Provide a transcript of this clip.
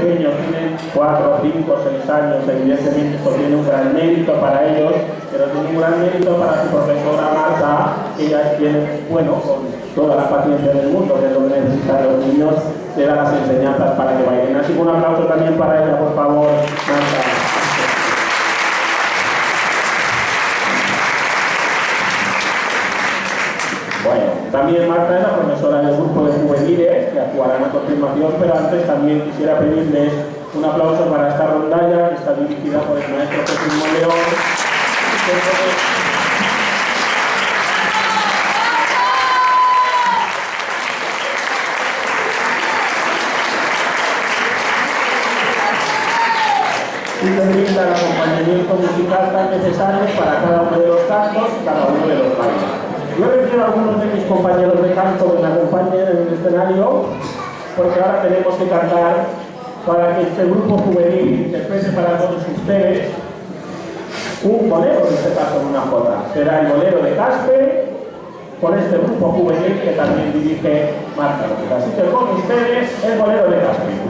pequeños, tienen 4, 5, 6 años, evidentemente esto tiene un gran mérito para ellos, pero tiene un gran mérito para su profesora Marta, que ella tiene, bueno, con toda la paciencia del mundo, que es lo que necesitan los niños, le da las enseñanzas para que bailen. Así que un aplauso también para ella, por favor, Marta. Bueno, también Marta es la profesora del grupo de juveniles que actuarán a continuación, pero antes también quisiera pedirles un aplauso para esta rondalla que está dirigida por el maestro Jesús Moleón. Y que brinda el acompañamiento musical tan necesario para cada uno de los cantos y cada uno de los bailes. Yo requiero a algunos de mis compañeros de canto que me acompañen en el escenario, porque ahora tenemos que cantar para que este grupo juvenil interprete para todos ustedes un bolero, en este caso una jota. Será el bolero de Caspe, por este grupo juvenil que también dirige Marta López. Así que con ustedes el bolero de Caspe.